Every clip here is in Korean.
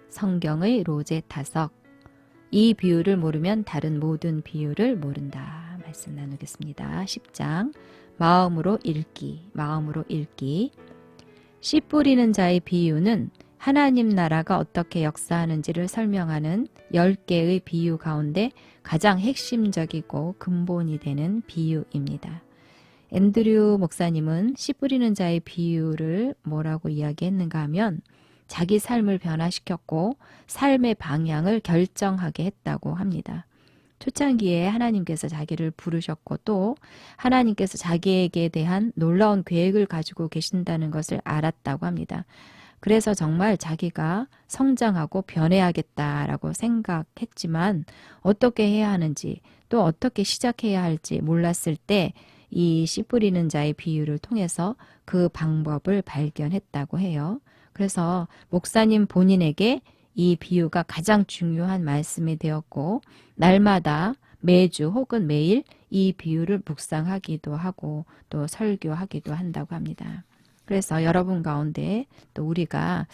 성경의 로제타석. 이 비유를 모르면 다른 모든 비유를 모른다. 말씀 나누겠습니다. 10장 마음으로 읽기. 씨 뿌리는 자의 비유는 하나님 나라가 어떻게 역사하는지를 설명하는 10개의 비유 가운데 가장 핵심적이고 근본이 되는 비유입니다. 앤드류 목사님은 씨 뿌리는 자의 비유를 뭐라고 이야기했는가 하면 자기 삶을 변화시켰고 삶의 방향을 결정하게 했다고 합니다. 초창기에 하나님께서 자기를 부르셨고 또 하나님께서 자기에게 대한 놀라운 계획을 가지고 계신다는 것을 알았다고 합니다. 그래서 정말 자기가 성장하고 변해야겠다라고 생각했지만 어떻게 해야 하는지 또 어떻게 시작해야 할지 몰랐을 때 이 씨 뿌리는 자의 비유를 통해서 그 방법을 발견했다고 해요. 그래서 목사님 본인에게 이 비유가 가장 중요한 말씀이 되었고 날마다 매주 혹은 매일 이 비유를 묵상하기도 하고 또 설교하기도 한다고 합니다. 그래서 여러분 가운데 또 우리가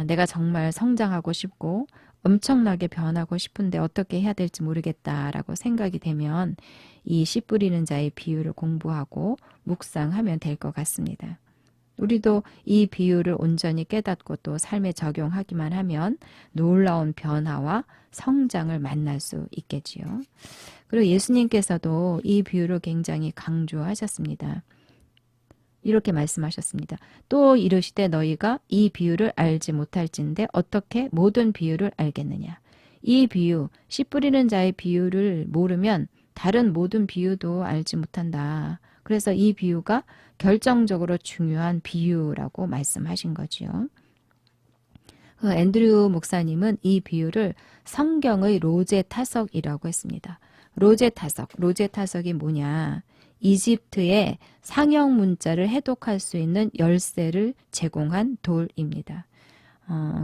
내가 정말 성장하고 싶고 엄청나게 변하고 싶은데 어떻게 해야 될지 모르겠다라고 생각이 되면 이 씨 뿌리는 자의 비유를 공부하고 묵상하면 될 것 같습니다. 우리도 이 비유를 온전히 깨닫고 또 삶에 적용하기만 하면 놀라운 변화와 성장을 만날 수 있겠지요. 그리고 예수님께서도 이 비유를 굉장히 강조하셨습니다. 이렇게 말씀하셨습니다. 또 이르시되 너희가 이 비유를 알지 못할진대 어떻게 모든 비유를 알겠느냐. 이 비유, 씨 뿌리는 자의 비유를 모르면 다른 모든 비유도 알지 못한다. 그래서 이 비유가 결정적으로 중요한 비유라고 말씀하신 거지요. 앤드류 목사님은 이 비유를 성경의 로제타석이라고 했습니다. 로제타석이 뭐냐? 이집트의 상형 문자를 해독할 수 있는 열쇠를 제공한 돌입니다.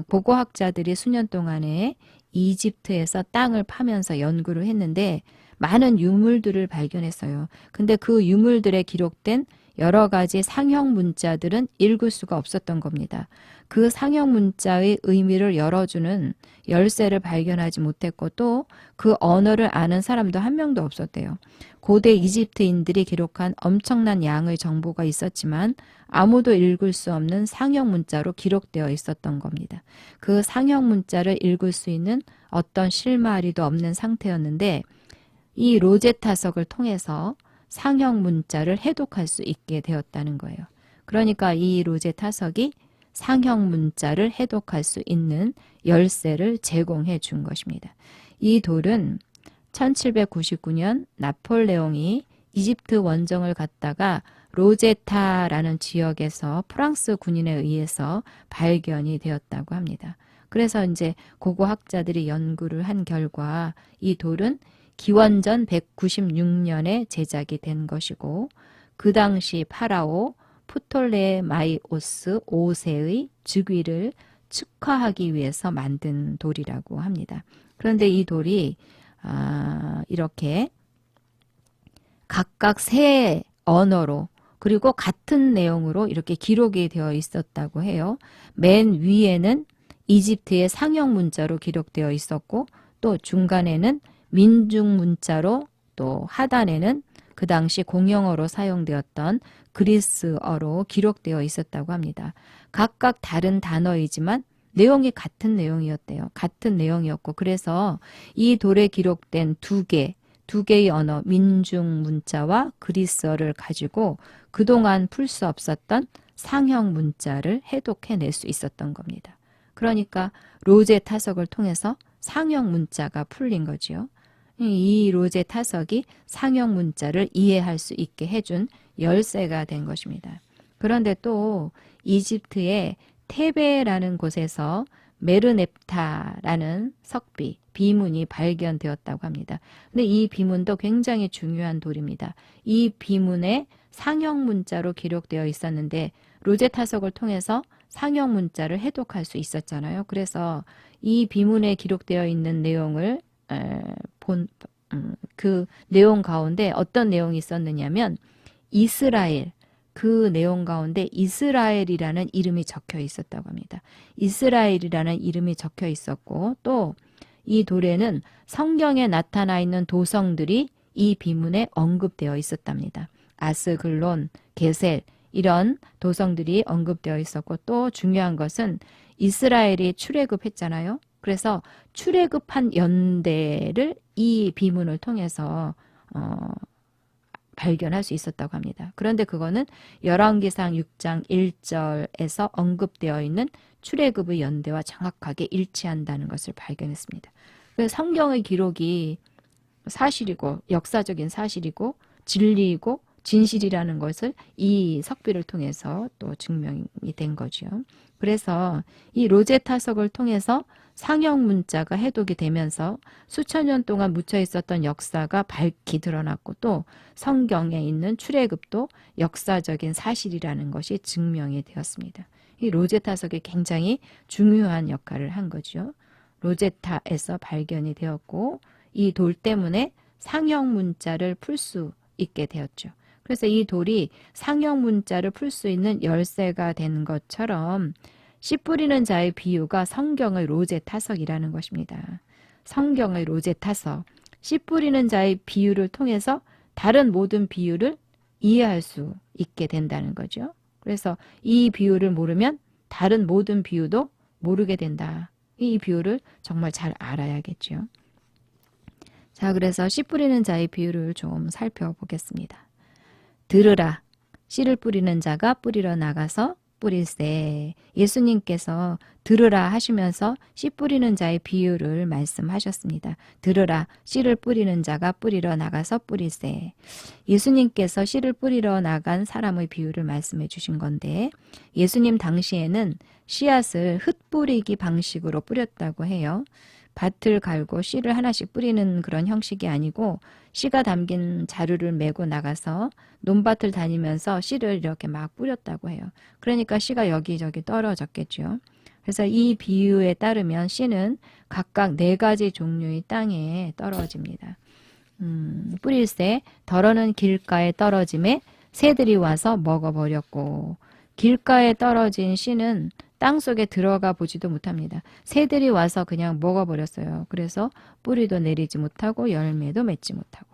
고고학자들이 수년 동안에 이집트에서 땅을 파면서 연구를 했는데 많은 유물들을 발견했어요. 근데 그 유물들에 기록된 여러 가지 상형 문자들은 읽을 수가 없었던 겁니다. 그 상형 문자의 의미를 열어주는 열쇠를 발견하지 못했고 또 그 언어를 아는 사람도 한 명도 없었대요. 고대 이집트인들이 기록한 엄청난 양의 정보가 있었지만 아무도 읽을 수 없는 상형 문자로 기록되어 있었던 겁니다. 그 상형 문자를 읽을 수 있는 어떤 실마리도 없는 상태였는데 이 로제타석을 통해서 상형 문자를 해독할 수 있게 되었다는 거예요. 그러니까 이 로제타석이 상형 문자를 해독할 수 있는 열쇠를 제공해 준 것입니다. 이 돌은 1799년 나폴레옹이 이집트 원정을 갔다가 로제타라는 지역에서 프랑스 군인에 의해서 발견이 되었다고 합니다. 그래서 이제 고고학자들이 연구를 한 결과 이 돌은 기원전 196년에 제작이 된 것이고 그 당시 파라오 프톨레마이오스 5세의 즉위를 축하하기 위해서 만든 돌이라고 합니다. 그런데 이 돌이 이렇게 각각 세 언어로 그리고 같은 내용으로 이렇게 기록이 되어 있었다고 해요. 맨 위에는 이집트의 상형 문자로 기록되어 있었고 또 중간에는 민중 문자로 또 하단에는 그 당시 공용어로 사용되었던 그리스어로 기록되어 있었다고 합니다. 각각 다른 단어이지만 내용이 같은 내용이었대요. 같은 내용이었고 그래서 이 돌에 기록된 두 개의 언어 민중 문자와 그리스어를 가지고 그동안 풀 수 없었던 상형 문자를 해독해낼 수 있었던 겁니다. 그러니까 로제타석을 통해서 상형 문자가 풀린 거지요. 이 로제타석이 상형 문자를 이해할 수 있게 해준 열쇠가 된 것입니다. 그런데 또 이집트의 테베라는 곳에서 메르넵타라는 석비, 비문이 발견되었다고 합니다. 근데 이 비문도 굉장히 중요한 돌입니다. 이 비문에 상형 문자로 기록되어 있었는데 로제타석을 통해서 상형 문자를 해독할 수 있었잖아요. 그래서 이 비문에 기록되어 있는 내용을 그 내용 가운데 어떤 내용이 있었느냐면 이스라엘, 그 내용 가운데 이스라엘이라는 이름이 적혀 있었다고 합니다. 이스라엘이라는 이름이 적혀 있었고 또 이 돌에는 성경에 나타나 있는 도성들이 이 비문에 언급되어 있었답니다. 아스글론, 게셀 이런 도성들이 언급되어 있었고 또 중요한 것은 이스라엘이 출애굽했잖아요. 그래서 출애굽한 연대를 이 비문을 통해서 발견할 수 있었다고 합니다. 그런데 그거는 열왕기상 6장 1절에서 언급되어 있는 출애굽의 연대와 정확하게 일치한다는 것을 발견했습니다. 그래서 성경의 기록이 사실이고 역사적인 사실이고 진리이고 진실이라는 것을 이 석비를 통해서 또 증명이 된 거죠. 그래서 이 로제타석을 통해서 상형 문자가 해독이 되면서 수천 년 동안 묻혀 있었던 역사가 밝히 드러났고 또 성경에 있는 출애굽도 역사적인 사실이라는 것이 증명이 되었습니다. 이 로제타석이 굉장히 중요한 역할을 한 거죠. 로제타에서 발견이 되었고 이 돌 때문에 상형 문자를 풀 수 있게 되었죠. 그래서 이 돌이 상형 문자를 풀 수 있는 열쇠가 된 것처럼 씨 뿌리는 자의 비유가 성경의 로제타석이라는 것입니다. 성경의 로제타석, 씨 뿌리는 자의 비유를 통해서 다른 모든 비유를 이해할 수 있게 된다는 거죠. 그래서 이 비유를 모르면 다른 모든 비유도 모르게 된다. 이 비유를 정말 잘 알아야겠죠. 자, 그래서 씨 뿌리는 자의 비유를 좀 살펴보겠습니다. 들으라. 씨를 뿌리는 자가 뿌리러 나가서 뿌릴세. 예수님께서 들으라 하시면서 씨 뿌리는 자의 비유를 말씀하셨습니다. 들으라. 씨를 뿌리는 자가 뿌리러 나가서 뿌릴세. 예수님께서 씨를 뿌리러 나간 사람의 비유를 말씀해 주신 건데 예수님 당시에는 씨앗을 흩뿌리기 방식으로 뿌렸다고 해요. 밭을 갈고 씨를 하나씩 뿌리는 그런 형식이 아니고 씨가 담긴 자루를 메고 나가서 논밭을 다니면서 씨를 이렇게 막 뿌렸다고 해요. 그러니까 씨가 여기저기 떨어졌겠죠. 그래서 이 비유에 따르면 씨는 각각 4가지 종류의 땅에 떨어집니다. 뿌릴새 덜어는 길가에 떨어짐에 새들이 와서 먹어버렸고 길가에 떨어진 씨는 땅속에 들어가 보지도 못합니다. 새들이 와서 그냥 먹어버렸어요. 그래서 뿌리도 내리지 못하고 열매도 맺지 못하고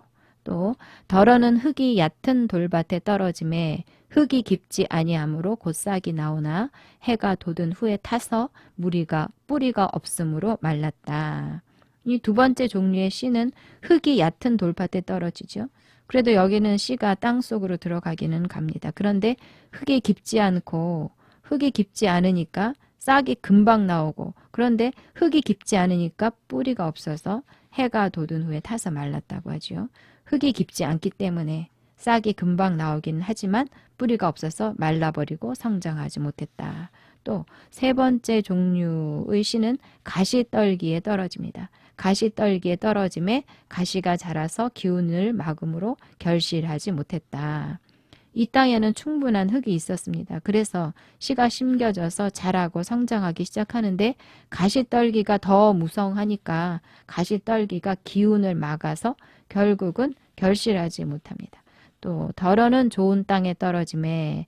또 덜어는 흙이 얕은 돌밭에 떨어짐에 흙이 깊지 아니하므로 곧 싹이 나오나 해가 돋은 후에 타서 뿌리가 없으므로 말랐다. 이 2번째 종류의 씨는 흙이 얕은 돌밭에 떨어지죠. 그래도 여기는 씨가 땅속으로 들어가기는 갑니다. 그런데 흙이 깊지 않으니까 싹이 금방 나오고 그런데 흙이 깊지 않으니까 뿌리가 없어서 해가 돋은 후에 타서 말랐다고 하죠. 흙이 깊지 않기 때문에 싹이 금방 나오기는 하지만 뿌리가 없어서 말라버리고 성장하지 못했다. 또 3번째 종류의 씨는 가시떨기에 떨어집니다. 가시떨기에 떨어짐에 가시가 자라서 기운을 막음으로 결실하지 못했다. 이 땅에는 충분한 흙이 있었습니다. 그래서 씨가 심겨져서 자라고 성장하기 시작하는데 가시떨기가 더 무성하니까 가시떨기가 기운을 막아서 결국은 결실하지 못합니다. 또 덜어는 좋은 땅에 떨어짐에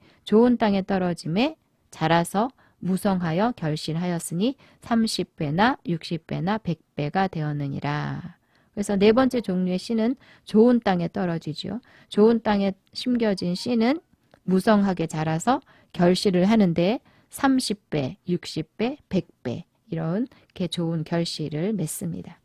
자라서 무성하여 결실하였으니 30배나 60배나 100배가 되었느니라. 그래서 4번째 종류의 씨는 좋은 땅에 떨어지죠. 좋은 땅에 심겨진 씨는 무성하게 자라서 결실을 하는데 30배, 60배, 100배 이렇게 좋은 결실을 맺습니다.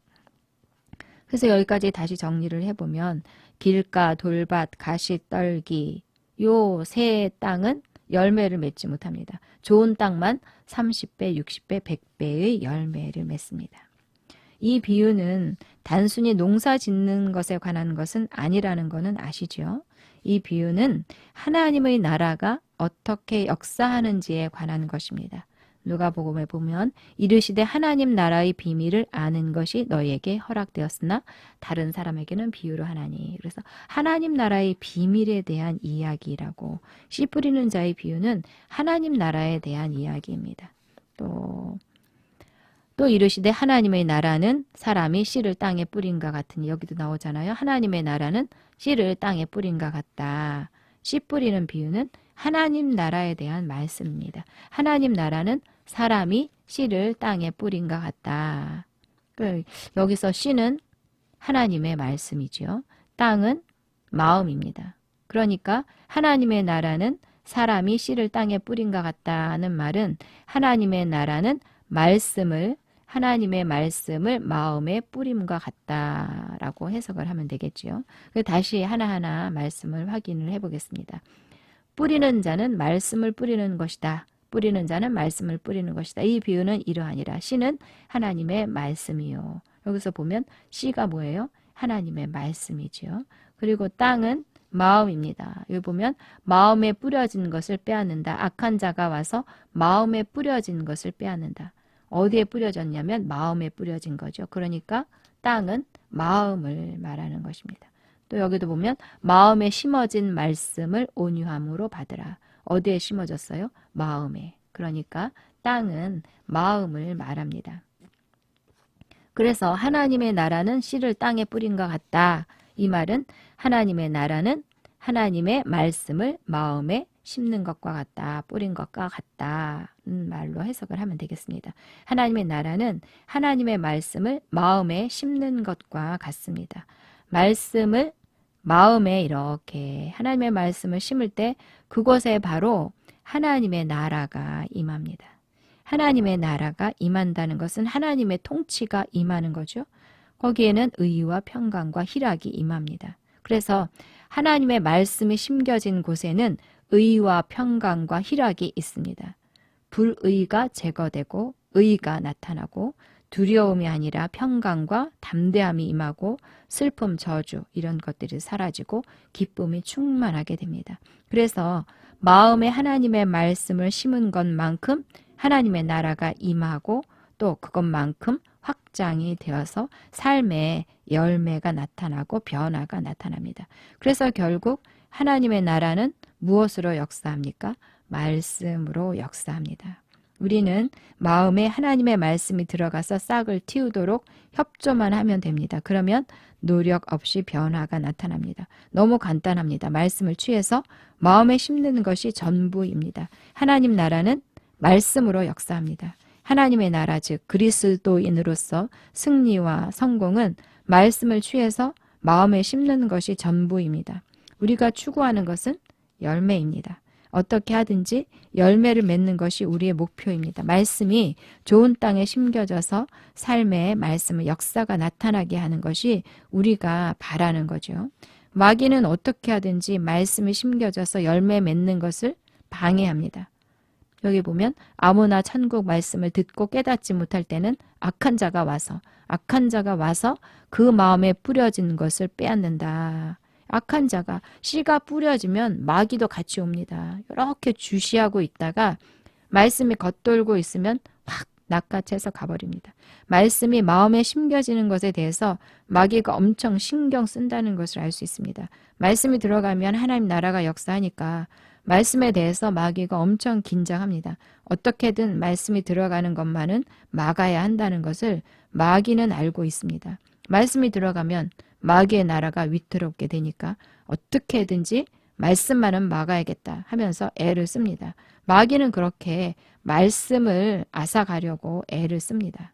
그래서 여기까지 다시 정리를 해보면 길가, 돌밭, 가시떨기 요 3 땅은 열매를 맺지 못합니다. 좋은 땅만 30배, 60배, 100배의 열매를 맺습니다. 이 비유는 단순히 농사 짓는 것에 관한 것은 아니라는 것은 아시죠? 이 비유는 하나님의 나라가 어떻게 역사하는지에 관한 것입니다. 누가복음에 보면 이르시되 하나님 나라의 비밀을 아는 것이 너희에게 허락되었으나 다른 사람에게는 비유로 하나니. 그래서 하나님 나라의 비밀에 대한 이야기라고 씨 뿌리는 자의 비유는 하나님 나라에 대한 이야기입니다. 또 이르시되 하나님의 나라는 사람이 씨를 땅에 뿌린과 같으니 여기도 나오잖아요. 하나님의 나라는 씨를 땅에 뿌린과 같다. 씨 뿌리는 비유는 하나님 나라에 대한 말씀입니다. 하나님 나라는 사람이 씨를 땅에 뿌린 것 같다. 여기서 씨는 하나님의 말씀이지요. 땅은 마음입니다. 그러니까 하나님의 나라는 사람이 씨를 땅에 뿌린 것 같다는 말은 하나님의 나라는 하나님의 말씀을 마음에 뿌림과 같다라고 해석을 하면 되겠지요. 다시 하나하나 말씀을 확인을 해보겠습니다. 뿌리는 자는 말씀을 뿌리는 것이다. 뿌리는 자는 말씀을 뿌리는 것이다. 이 비유는 이러하니라. 씨는 하나님의 말씀이요. 여기서 보면 씨가 뭐예요? 하나님의 말씀이지요. 그리고 땅은 마음입니다. 여기 보면 마음에 뿌려진 것을 빼앗는다. 악한 자가 와서 마음에 뿌려진 것을 빼앗는다. 어디에 뿌려졌냐면 마음에 뿌려진 거죠. 그러니까 땅은 마음을 말하는 것입니다. 또 여기도 보면 마음에 심어진 말씀을 온유함으로 받으라. 어디에 심어졌어요? 마음에. 그러니까 땅은 마음을 말합니다. 그래서 하나님의 나라는 씨를 땅에 뿌린 것 같다. 이 말은 하나님의 나라는 하나님의 말씀을 마음에 심는 것과 같다. 뿌린 것과 같다. 말로 해석을 하면 되겠습니다. 하나님의 나라는 하나님의 말씀을 마음에 심는 것과 같습니다. 말씀을 마음에 이렇게 하나님의 말씀을 심을 때 그곳에 바로 하나님의 나라가 임합니다. 하나님의 나라가 임한다는 것은 하나님의 통치가 임하는 거죠. 거기에는 의와 평강과 희락이 임합니다. 그래서 하나님의 말씀이 심겨진 곳에는 의와 평강과 희락이 있습니다. 불의가 제거되고 의가 나타나고 두려움이 아니라 평강과 담대함이 임하고 슬픔, 저주 이런 것들이 사라지고 기쁨이 충만하게 됩니다. 그래서 마음에 하나님의 말씀을 심은 것만큼 하나님의 나라가 임하고 또 그것만큼 확장이 되어서 삶의 열매가 나타나고 변화가 나타납니다. 그래서 결국 하나님의 나라는 무엇으로 역사합니까? 말씀으로 역사합니다. 우리는 마음에 하나님의 말씀이 들어가서 싹을 틔우도록 협조만 하면 됩니다. 그러면 노력 없이 변화가 나타납니다. 너무 간단합니다. 말씀을 취해서 마음에 심는 것이 전부입니다. 하나님 나라는 말씀으로 역사합니다. 하나님의 나라 즉 그리스도인으로서 승리와 성공은 말씀을 취해서 마음에 심는 것이 전부입니다. 우리가 추구하는 것은 열매입니다. 어떻게 하든지 열매를 맺는 것이 우리의 목표입니다. 말씀이 좋은 땅에 심겨져서 삶의 말씀의 역사가 나타나게 하는 것이 우리가 바라는 거죠. 마귀는 어떻게 하든지 말씀이 심겨져서 열매 맺는 것을 방해합니다. 여기 보면 아무나 천국 말씀을 듣고 깨닫지 못할 때는 악한 자가 와서 그 마음에 뿌려진 것을 빼앗는다. 악한 자가 씨가 뿌려지면 마귀도 같이 옵니다. 이렇게 주시하고 있다가 말씀이 겉돌고 있으면 확 낚아채서 가버립니다. 말씀이 마음에 심겨지는 것에 대해서 마귀가 엄청 신경 쓴다는 것을 알 수 있습니다. 말씀이 들어가면 하나님 나라가 역사하니까 말씀에 대해서 마귀가 엄청 긴장합니다. 어떻게든 말씀이 들어가는 것만은 막아야 한다는 것을 마귀는 알고 있습니다. 말씀이 들어가면 마귀의 나라가 위태롭게 되니까 어떻게든지 말씀만은 막아야겠다 하면서 애를 씁니다. 마귀는 그렇게 말씀을 앗아가려고 애를 씁니다.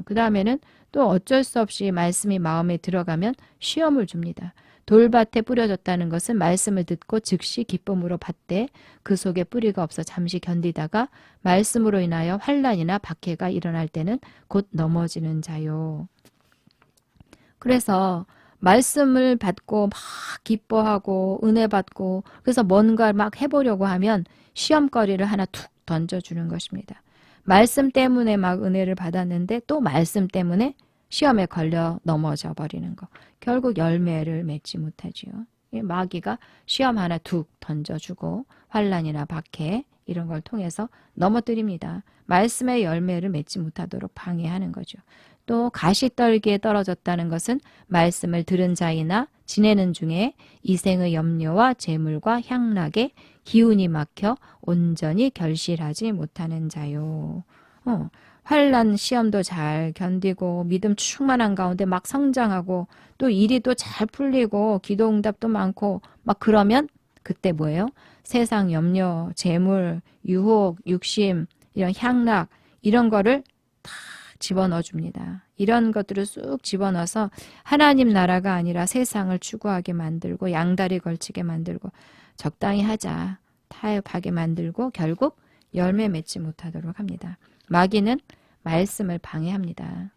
그 다음에는 또 어쩔 수 없이 말씀이 마음에 들어가면 시험을 줍니다. 돌밭에 뿌려졌다는 것은 말씀을 듣고 즉시 기쁨으로 받되 그 속에 뿌리가 없어 잠시 견디다가 말씀으로 인하여 환난이나 박해가 일어날 때는 곧 넘어지는 자요. 그래서 말씀을 받고 막 기뻐하고 은혜 받고 그래서 뭔가 막 해보려고 하면 시험거리를 하나 툭 던져주는 것입니다. 말씀 때문에 막 은혜를 받았는데 또 말씀 때문에 시험에 걸려 넘어져 버리는 거. 결국 열매를 맺지 못하지요. 마귀가 시험 하나 툭 던져주고 환난이나 박해 이런 걸 통해서 넘어뜨립니다. 말씀의 열매를 맺지 못하도록 방해하는 거죠. 또 가시떨기에 떨어졌다는 것은 말씀을 들은 자이나 지내는 중에 이생의 염려와 재물과 향락에 기운이 막혀 온전히 결실하지 못하는 자요. 환난 시험도 잘 견디고 믿음 충만한 가운데 막 성장하고 또 일이 또 잘 풀리고 기도 응답도 많고 막 그러면 그때 뭐예요? 세상 염려, 재물, 유혹, 육심, 이런 향락 이런 거를 다 집어넣어 줍니다. 이런 것들을 쑥 집어넣어서 하나님 나라가 아니라 세상을 추구하게 만들고 양다리 걸치게 만들고 적당히 하자 타협하게 만들고 결국 열매 맺지 못하도록 합니다. 마귀는 말씀을 방해합니다.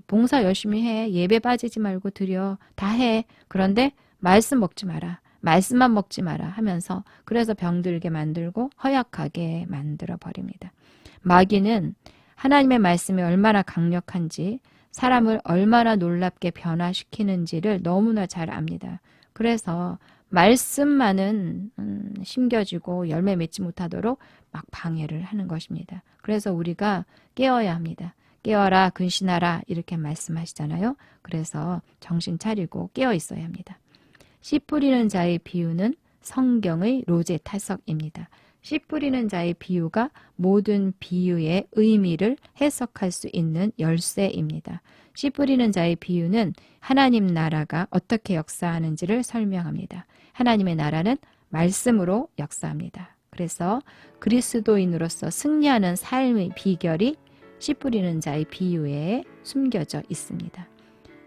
봉사 열심히 해. 예배 빠지지 말고 드려. 다 해. 그런데 말씀 먹지 마라. 말씀만 먹지 마라 하면서 그래서 병들게 만들고 허약하게 만들어 버립니다. 마귀는 하나님의 말씀이 얼마나 강력한지 사람을 얼마나 놀랍게 변화시키는지를 너무나 잘 압니다. 그래서 말씀만은 심겨지고 열매 맺지 못하도록 막 방해를 하는 것입니다. 그래서 우리가 깨어야 합니다. 깨어라 근신하라 이렇게 말씀하시잖아요. 그래서 정신 차리고 깨어 있어야 합니다. 씨 뿌리는 자의 비유는 성경의 로제 타석입니다. 씨 뿌리는 자의 비유가 모든 비유의 의미를 해석할 수 있는 열쇠입니다. 씨 뿌리는 자의 비유는 하나님 나라가 어떻게 역사하는지를 설명합니다. 하나님의 나라는 말씀으로 역사합니다. 그래서 그리스도인으로서 승리하는 삶의 비결이 씨 뿌리는 자의 비유에 숨겨져 있습니다.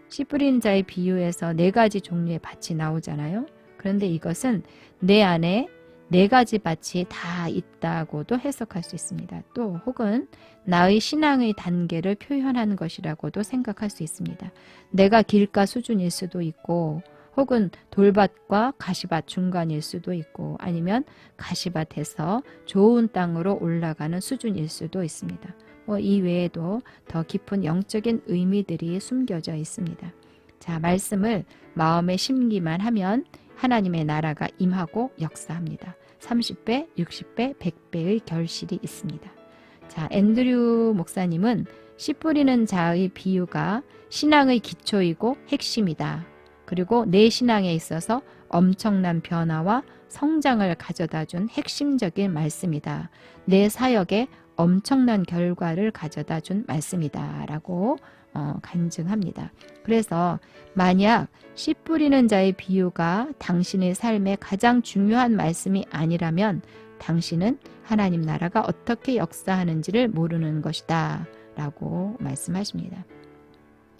씨 뿌리는 자의 비유에서 4가지 종류의 밭이 나오잖아요. 그런데 이것은 내 안에 4가지 밭이 다 있다고도 해석할 수 있습니다. 또 혹은 나의 신앙의 단계를 표현하는 것이라고도 생각할 수 있습니다. 내가 길가 수준일 수도 있고 혹은 돌밭과 가시밭 중간일 수도 있고 아니면 가시밭에서 좋은 땅으로 올라가는 수준일 수도 있습니다. 이 외에도 더 깊은 영적인 의미들이 숨겨져 있습니다. 자, 말씀을 마음에 심기만 하면 하나님의 나라가 임하고 역사합니다. 30배, 60배, 100배의 결실이 있습니다. 자, 앤드류 목사님은 씨 뿌리는 자의 비유가 신앙의 기초이고 핵심이다. 그리고 내 신앙에 있어서 엄청난 변화와 성장을 가져다 준 핵심적인 말씀이다. 내 사역에 엄청난 결과를 가져다 준 말씀이다 라고 간증합니다. 그래서 만약 씨 뿌리는 자의 비유가 당신의 삶에 가장 중요한 말씀이 아니라면 당신은 하나님 나라가 어떻게 역사하는지를 모르는 것이다 라고 말씀하십니다.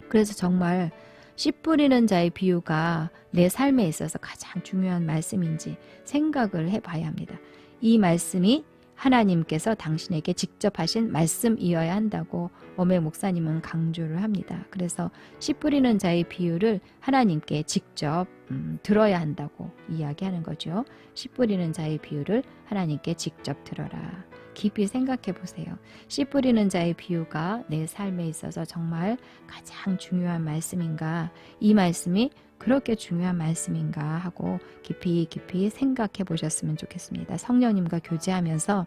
그래서 정말 씨 뿌리는 자의 비유가 내 삶에 있어서 가장 중요한 말씀인지 생각을 해봐야 합니다. 이 말씀이 하나님께서 당신에게 직접 하신 말씀이어야 한다고 엄혜 목사님은 강조를 합니다. 그래서 씨 뿌리는 자의 비유를 하나님께 직접 들어야 한다고 이야기하는 거죠. 씨 뿌리는 자의 비유를 하나님께 직접 들어라. 깊이 생각해 보세요. 씨 뿌리는 자의 비유가 내 삶에 있어서 정말 가장 중요한 말씀인가? 이 말씀이 그렇게 중요한 말씀인가 하고 깊이 생각해 보셨으면 좋겠습니다. 성령님과 교제하면서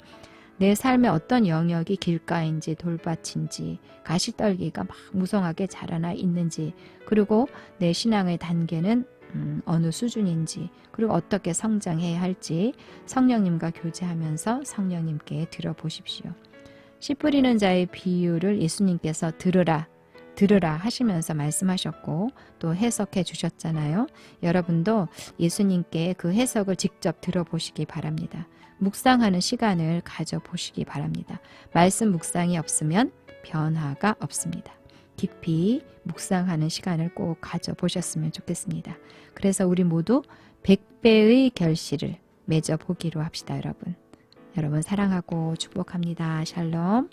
내 삶의 어떤 영역이 길가인지 돌밭인지 가시떨기가 막 무성하게 자라나 있는지 그리고 내 신앙의 단계는 어느 수준인지 그리고 어떻게 성장해야 할지 성령님과 교제하면서 성령님께 들어보십시오. 씨 뿌리는 자의 비유를 예수님께서 들으라 하시면서 말씀하셨고 또 해석해 주셨잖아요. 여러분도 예수님께 그 해석을 직접 들어보시기 바랍니다. 묵상하는 시간을 가져보시기 바랍니다. 말씀 묵상이 없으면 변화가 없습니다. 깊이 묵상하는 시간을 꼭 가져보셨으면 좋겠습니다. 그래서 우리 모두 100배의 결실을 맺어보기로 합시다. 여러분 사랑하고 축복합니다. 샬롬.